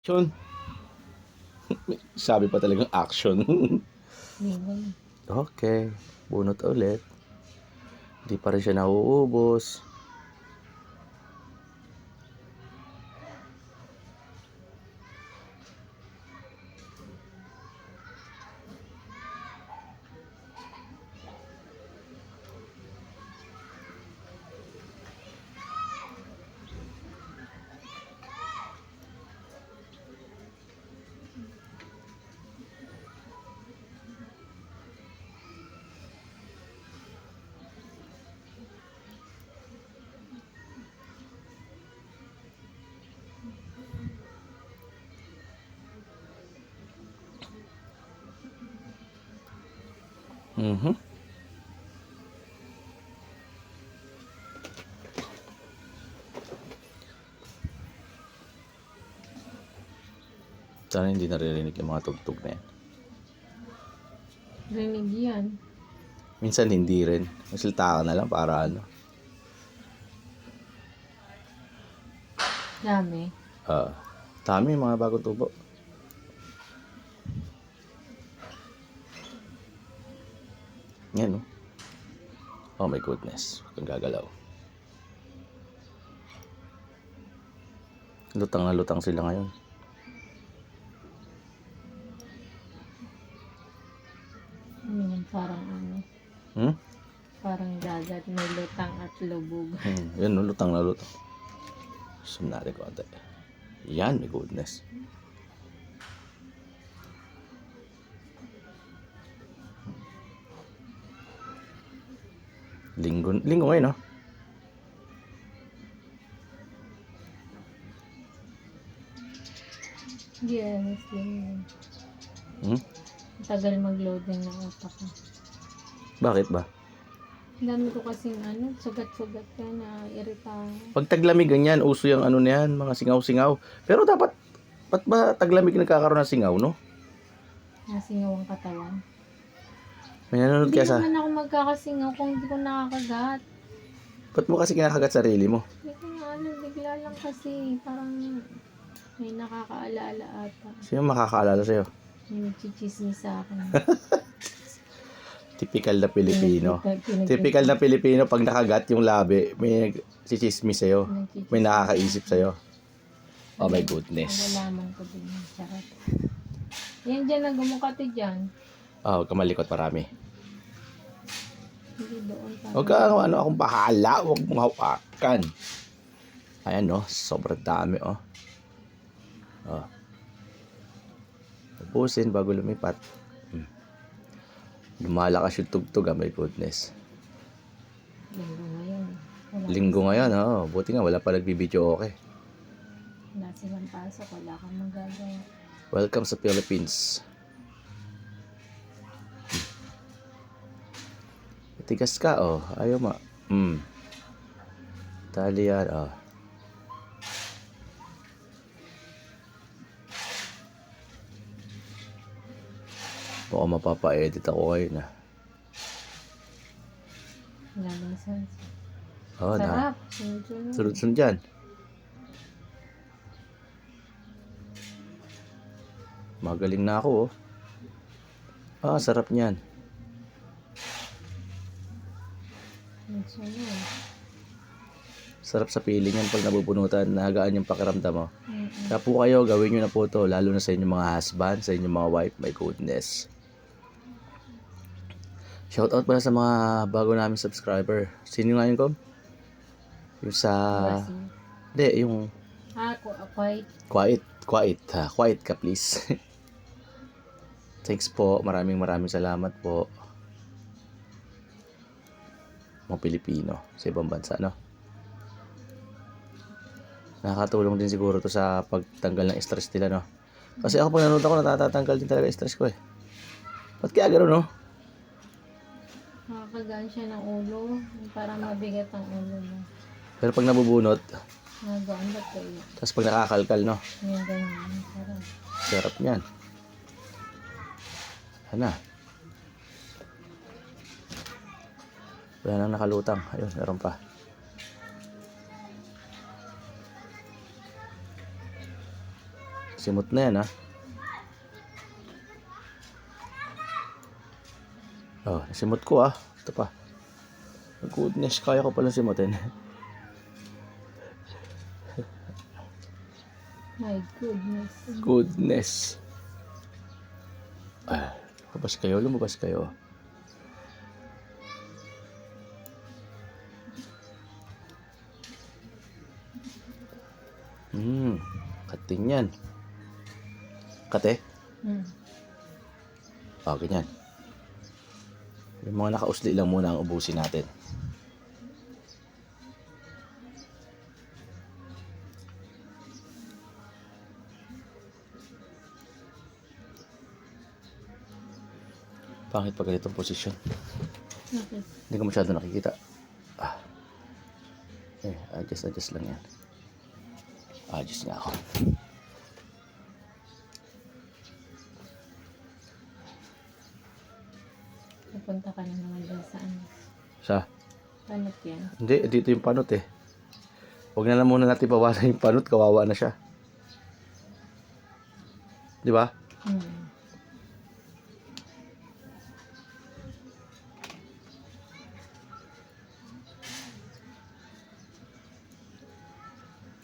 Action. Sabi pa talagang action. Limon. Okay. Bunot ulit. Di pa rin siya nauubos. Mhm. Sana hindi naririnig yung mga tugtog na yan. Rinig yan. Minsan hindi rin. Masalita ka na lang para ano. Dami. Dami yung mga bagong tubo. Yan, no? Oh my goodness. Huwag kang gagalaw. Lutang na lutang sila ngayon. Yung parang ano. Hmm? Parang dagat. May lutang at lubog. Yan, no? Lutang na lutang. Zoom natin konti. Yan, my goodness. Linggo ngayon, no? Yes, yun. Tagal mag-loading ng utak ko. Bakit ba? Dami ko kasing ano, sugat-sugat ka na irita. Pag taglamig ganyan, uso yung ano na yan, mga singaw-singaw. Pero dapat, ba't ba taglamig nagkakaroon ng singaw, no? Nasingaw ang katawan. May nanonood Hindi kaya sa... naman ako magkakasingaw kung hindi ko nakakagat. Ba't mo kasi kinakagat sarili mo? Hindi ko na alam, bigla lang kasi. Parang may nakakaalaala ata. Sino makakaalala sa'yo? May nagchichismis sa akin. Typical na Pilipino. Pinag- Typical na Pilipino, pag nakagat yung labi, may nagsichismis sa'yo. Nagchichismis. May nakakaisip sa'yo. Oh my goodness. Nalalaman ko din. Charot. Yan dyan, nagumukati dyan. Oh, huwag ka malikot parami. Hindi doon. Huwag ka, ano, akong bahala. Huwag mong hawakan. Ayan, no? Sobrang dami, oh. Oh. Ubusin bago lumipat. Lumalakas yung tugtog, my goodness. Linggo ngayon. Linggo ngayon, oh. Buti nga, wala pa nagbibideo, okay. Wala silang pasok. Wala kang magagawa. Welcome sa Philippines. Tigas ka, oh. Ayaw ma. Tali yan, oh. Baka mapapa-edit ako ngayon, ah. Wala nang sense. Oh, Sarap. Sunod-sunod. Sunod-sunod dyan. Magaling na ako, oh. Ah, sarap niyan. Sunod-sunod. Sarap sa piling yan pag nabubunutan, nahagaan yung pakiramdam mo. Kaya po kayo, gawin nyo na po to, lalo na sa inyong mga husband, sa inyong mga wife, my goodness. Shoutout pala sa mga bago namin subscriber. Sino nga yun, Kom? Yung sa... Hindi, yung... Quiet. Quiet ka, please. Thanks po, maraming salamat po. Mga Pilipino sa ibang bansa, no? Nakakatulong din siguro to sa pagtanggal ng stress nila, no? Kasi ako pag nanonood ako, natatanggal din talaga stress ko, eh. Ba't kaya gano'n, no? Nakakagaan siya ng ulo. Para mabigat ang ulo mo. Pero pag nabubunot, Nagaan ba kayo? tapos pag nakakalkal, no? Yung ganyan. Sarap. Sarap niyan. Ano? Wala nang nakalutang. Ayun, meron pa. Simot na yan, ha? Oh, nasimot ko, ah. Ito pa. Goodness, kaya ko palang simutin. My goodness. Goodness. Ah, lumabas kayo. Kating yan. Kate? Oh, ganyan. Yung mga nakausli lang muna ang ubusin natin. Pangit pa ganitong posisyon. Okay. Hindi ko masyado nakikita. Adjust lang yan. Adjust nga ako. Napunta ka na naman dyan sa ano. Sa? Panot yan. Hindi, dito yung panot eh. Huwag na lang muna natin bawasan yung panot, kawawa na siya. Di ba?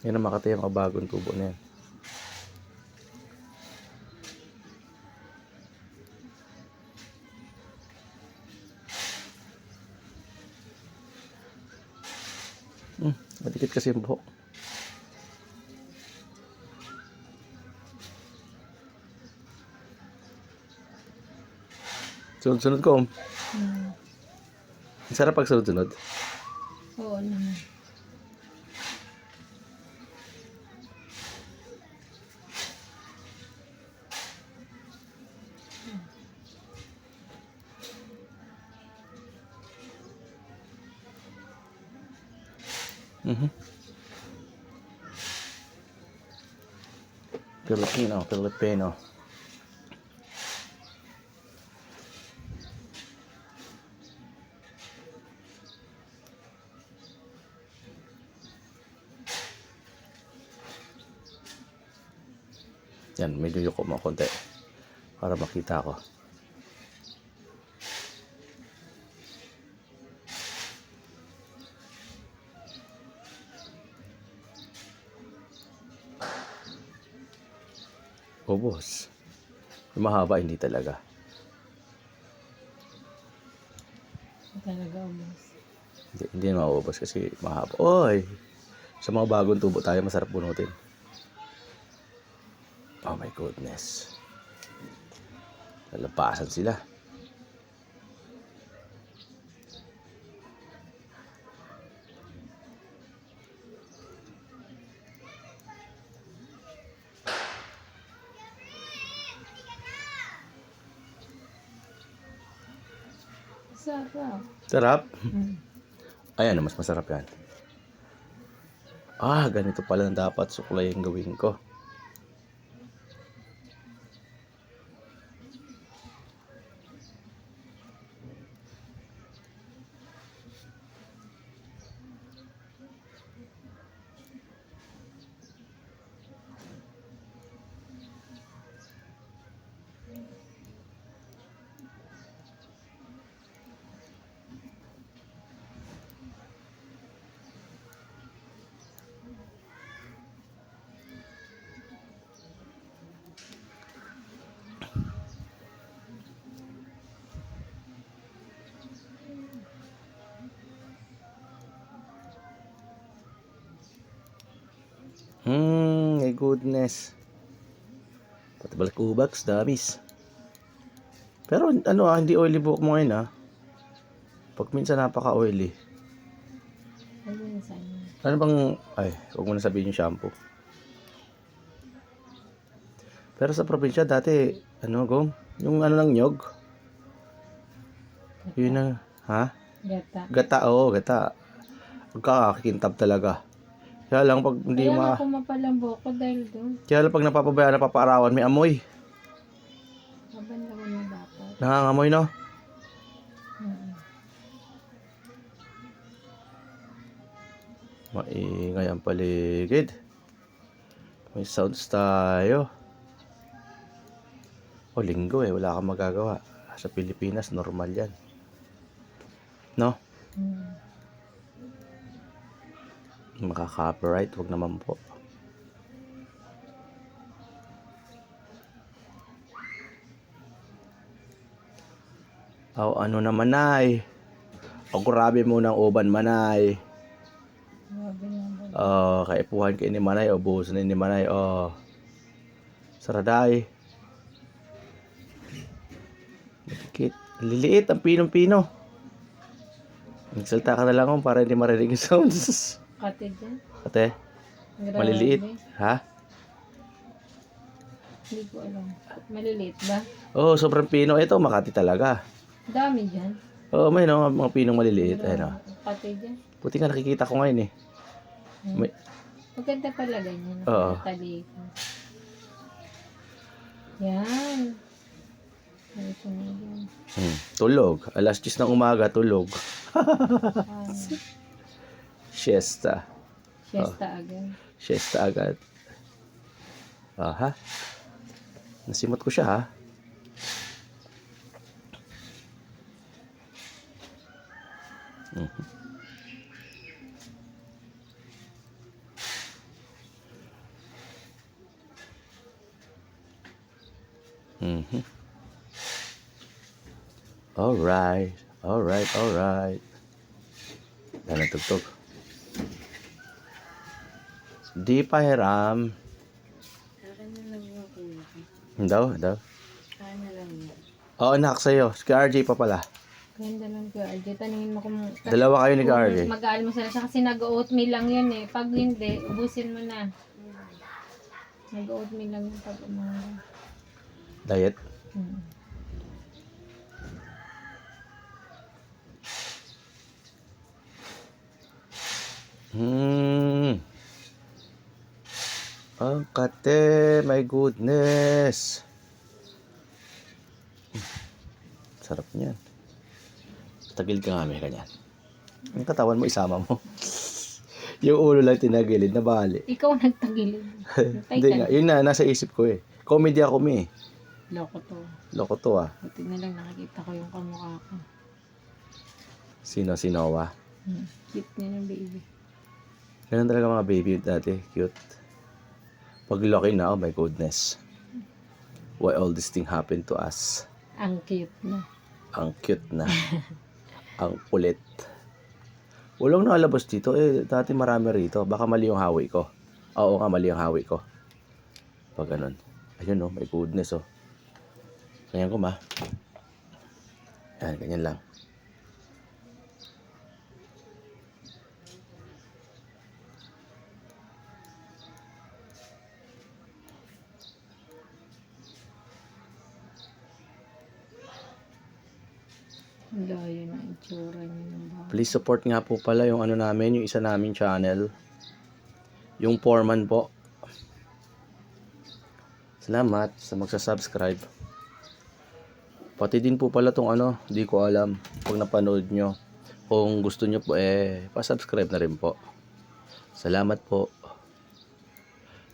Yan ang Makati yung kabagong tubo na yan. Madikit kasi yung buhok. Sunod-sunod ko. Ang sarap pag sunod-sunod. Oo naman. Filipino. Yan, medyo yuko mo konti para makita ko. Ubos. Yung mahaba, hindi talaga. Talaga ubos. Hindi na maubos kasi mahaba. Oy! Sa mga bagong tubo tayo, masarap bunutin. Oh my goodness. Lalapasan sila. Sarap. Sarap? Ayan, mas masarap yan. Ganito pala na dapat suklay yung gawin ko. My goodness. Pati balakubaks, damis. Pero hindi oily buhok mo ngayon Pag minsan napaka-oily. Ano yun sa inyo? Ano bang, huwag mo na sabihin yung shampoo. Pero sa probinsya dati, Gom? Yung ng nyog. Yun ang, Gata. Gata, gata. Magkakakintab talaga. Kaya lang pag hindi Kaya ako mapalambo ko dahil doon. Kaya lang pag napapabayaan, napapaarawan, may amoy. Mabanda ko na dapat. Nangangamoy, no? Maingay ang paligid. May sounds tayo. O, linggo eh. Wala kang magagawa. Sa Pilipinas, normal yan. No? Makaka-copyright. Huwag naman po. Oh, ano naman ay? O, grabe mo ng uban manay. Oh, kaipuhan ka ni manay. O, buhos na ni manay. Oh, saraday. Matikit. Liliit ang pinong-pino. Nagsalta ka na lang kung para hindi marinig yung sounds. Kate dyan. Ate, Grabe. maliliit. Ha? Hindi ko alam. Maliliit ba? Oh, sobrang pino. Ito, Makati talaga. Dami dyan. Oh, may no, mga pinong maliliit. Ayun, oh. Kate dyan. Buti nga nakikita ko ngayon eh. May, Maganda pala ganyan. Oo. Nakatalikod. Yan. Ito na yan. tulog. Alas 10 ng umaga, tulog. Ah, Siesta. siesta agad. Siesta agad. Aha. Nasimot ko siya ha. Mhm. Alright. Alright, alright. Yan ang tugtog. Di pa hiram. Akin na lang yung kuya. Daw, daw. Akin na lang yan. Oo, anak sa'yo. Si RJ pa pala. Ganda lang ka, RJ. Tanungin mo kung... Dalawa kayo ni RJ. Mag-aalmusal siya kasi nag-oatmeal lang yun eh. Pag hindi, ubusin mo na. Nag-oatmeal lang yung pag umaga. Diet. Ang kate, my goodness. Sarap niyan. Tagil ka nga, may ganyan. Ang katawan mo, isama mo. Yung ulo lang tinagilid, nabali. Ikaw nagtagilid. Hindi nga, yun na, nasa isip ko eh. Comedy ako, mi. Loko to. Loko to ah. Buti na lang nakikita ko yung kamukha ko. Sino, si Noah? Cute niya ng baby. Ganun talaga mga baby dati, cute. Pag laki na, oh my goodness. Why all this thing happened to us? Ang cute na. Ang cute na. Ang kulit. Walang nakalabas dito. Eh, dati marami rito. Baka mali yung hawi ko. Oo nga, mali yung hawi ko. Pag ganun. Ayun oh, my goodness oh. Ganyan ko ma. Yan, ganyan lang. Ang layo na itsura niya ng bahay. Please support nga po pala yung ano namin, yung isa naming channel. Yung Foreman po. Salamat sa magsasubscribe. Pati din po pala tong ano, di ko alam. Pag napanood nyo, kung gusto nyo po pa-subscribe na rin po. Salamat po.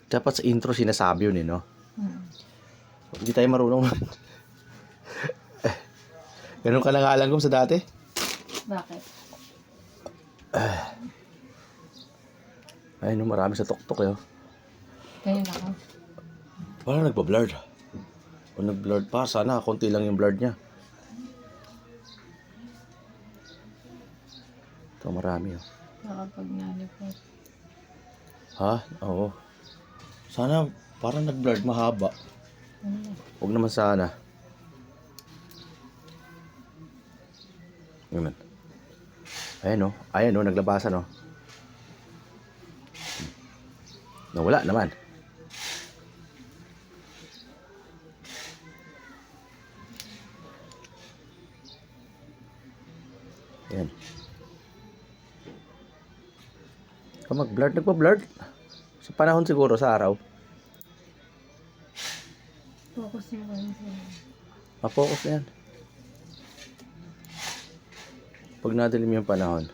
Dapat sa intro sinasabi yun no? Hindi tayo marunong. Ganun ka lang alam ko sa dati? Bakit? Ay, no, marami sa tuktok eh. Ganyan ako. Parang nagpa-blurred. O nag-blurred pa, sana konti lang yung blurred niya. Ito marami oh. Nakapag nalipot. Ha? Oo. Sana parang nag-blurred mahaba. Huwag naman sana. Ganun. Ayan o. Ayan o. Naglabasan o. Nawala naman. Ayan. Kung mag-blurred, nagpa-blurred. Sa panahon siguro sa araw. Focus mo kayo sa... Ma-focus na yan. Pag nadilim yung panahon.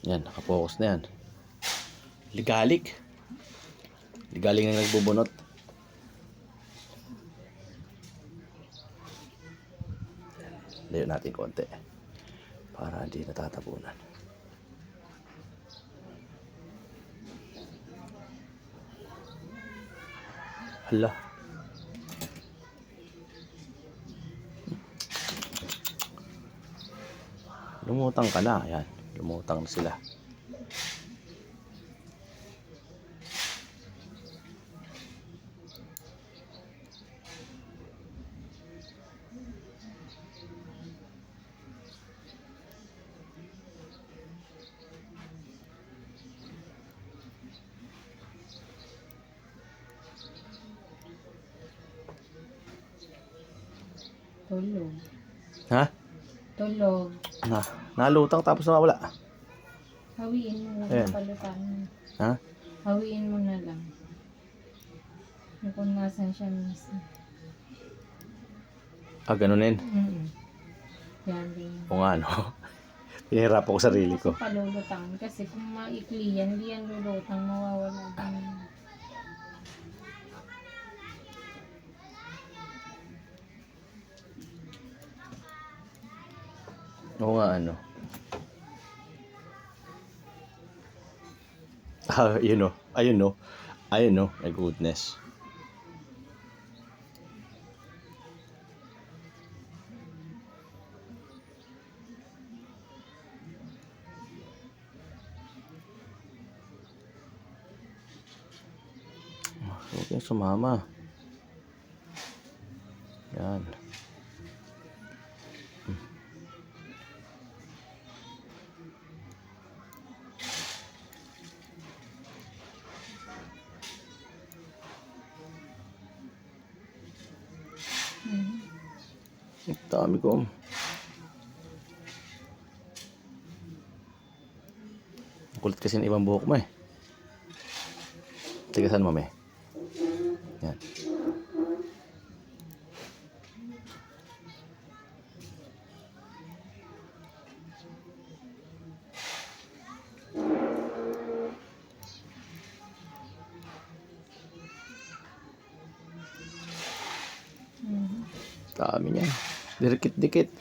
Yan, nakapokus na yan. Ligalik. Ligaling na nagbubunot. Layo natin konti. Para hindi natatabunan. Hala. Lumutang ka na. Ayan. Lumutang na sila. Tulog. Ha? Tulog. Nalutang tapos nawawala. Hawiin mo lang. Ayan. Palutan mo. Ha? Hawiin mo na lang. Kung nasan siya mismo. Ganunin. Yan din. O nga, no? Pinahirap ako sarili ko. Kasi palulutang. Kasi kung maikli yan, hindi yan lulutang. Mawawala din. Oo nga, ano. Yun o. Ayun o. Ayun o. My goodness. Huwag kayong sumama. Yan. Ang dami ko. Ang kulit kasi ng ibang buhok mo eh. Tigasan mo, me. Yan. Dami niyan. Dikit-dikit.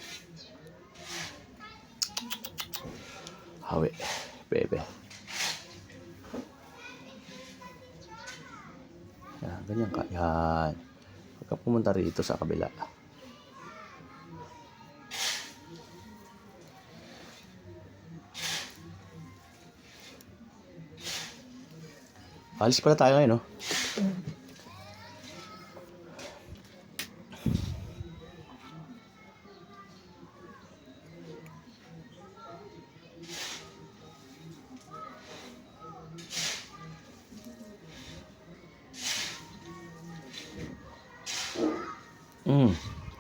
Hawi. Bebe. Yan, ganyan ka. Yan. Huwag ka pumunta rito sa kabila. Alis pala tayo ngayon, no?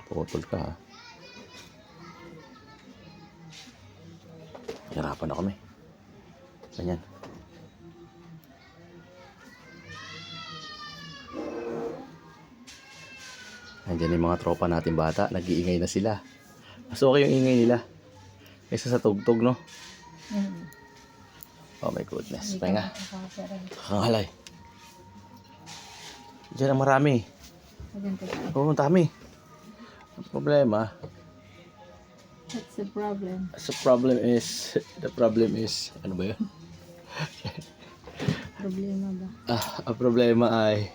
Putol ka, ha? Hirapan na kami. Ganyan. Nandiyan yung mga tropa natin bata. Nag-iingay na sila. Mas okay yung ingay nila kaysa sa tugtog, no? Oh my goodness. Pahinga. Kakangalay. Diyan ang marami. Oo, dami. Ang problema. What's the problem? The problem is, ano ba yun? Problema ba? Ang problema ay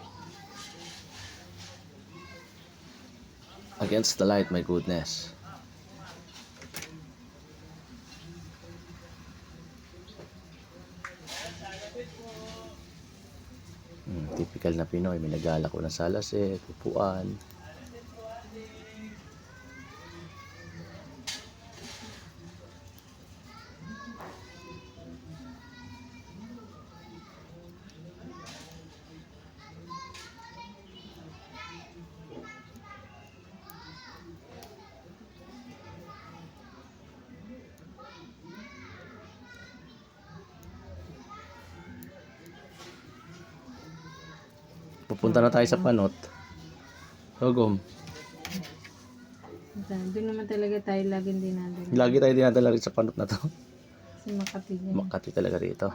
against the light, my goodness. Typical na Pinoy, may nagala ko ng salaset, upuan. Pupunta na tayo sa Panot. Hugom. Doon naman talaga tayo laging dinadala. Lagi tayo dinadala rin sa Panot na to. Kasi Makati yan. Makati talaga rito.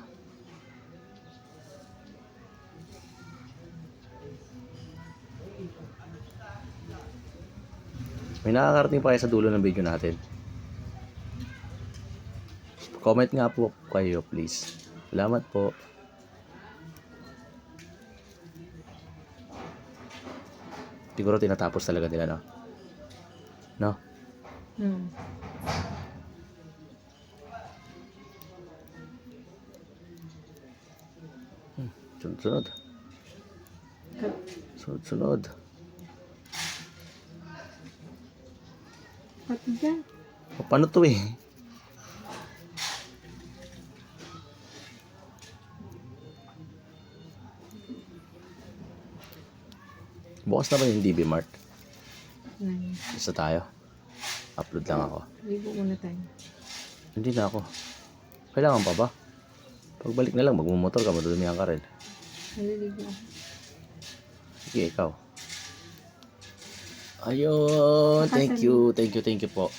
May nakakarating pa kayo sa dulo ng video natin. Comment nga po kayo, please. Salamat po. Siguro tinatapos talaga nila, no? No? Hmm. Sunod-sunod. Kat- Sunod-sunod. Pati dyan. O, paano to eh? Bukas na ba yung DB Mart? Nine. Isa tayo. Upload lang ako. Libo muna tayo. Hindi na ako. Kailangan pa ba? Pagbalik na lang, magmumotor ka, madudumihan ka rin. Naliligo ako. Sige, ikaw. Ayun. Thank you po.